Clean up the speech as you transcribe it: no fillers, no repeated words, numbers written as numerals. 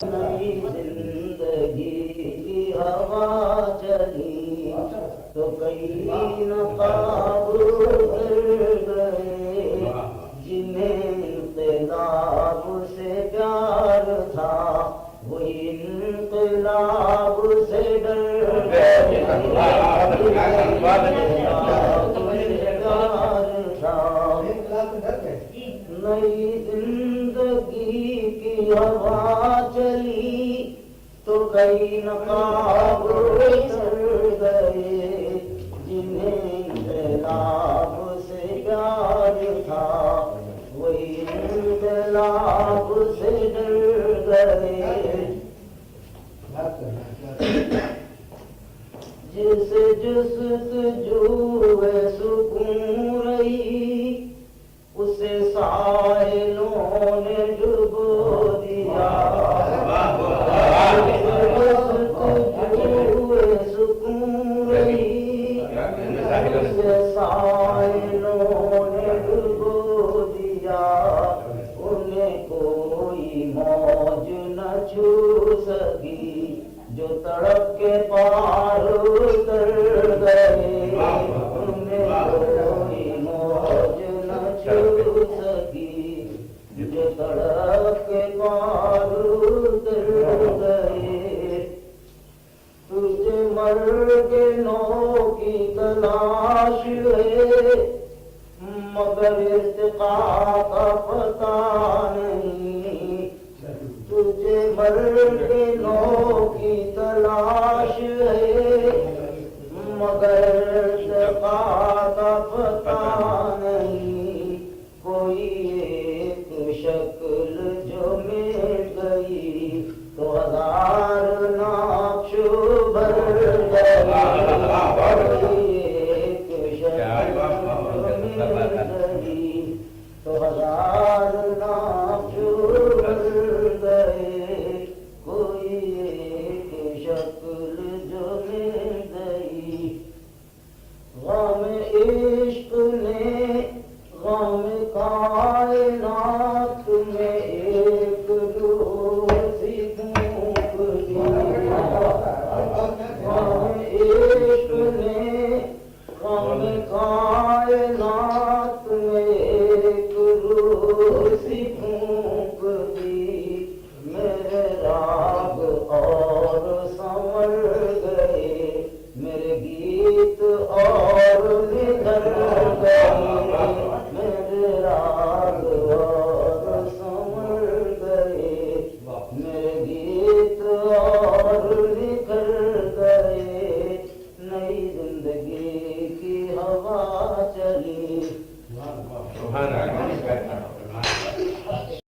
نئی زندگی کی ہوا چلی تو کئی نقاب اتر گئے، جنہیں انقلاب سے پیار تھا وہ انقلاب سے ڈر گئے، انقلاب سے پیار تھا۔ نئی زندگی کی ہوا چلی تو کئی نقاب اتر گئے، جنہیں انقلاب سے پیار تھا وہ انقلاب سے ڈر گئے۔ جسے جستجو سکون رہی اسے ساحلوں نے ڈبو دیا، سکون رہی اسے ساحلوں نے ڈبو دیا، انہیں کوئی موج نہ چھو سکی جو تڑپ کے پار اتر گئے، انہیں کوئی موج نہ چھو سکی جو تڑپ کے پار اتر گئے۔ تجھے مرگ نو کی تلاش ہے مگر ارتقاء کا پتہ نہیں، تجھے مرگ نو کی تلاش ہے مگر ارتقاء کا پتہ نہیں، کوئی ایک شکل جو مل گئی تو ہزار نقش بھر گئے، کوئی ایک شکل جو مل گئی تو ہزار نقش بھر گئے، کوئی ایک شکل جو مل گئی۔ غم عشق نے غم کائنات میں ایک روزی پھونک دی، غم عشق نے غم کائنات میں ایک روزی پھونک دی، میرے راگ اور سنور گئے، میرے گیت اور نکھر گئے، میرے راگ اور سنور گئے، میرے گیت اور نکھر گئے، نئی زندگی کی ہوا چلی۔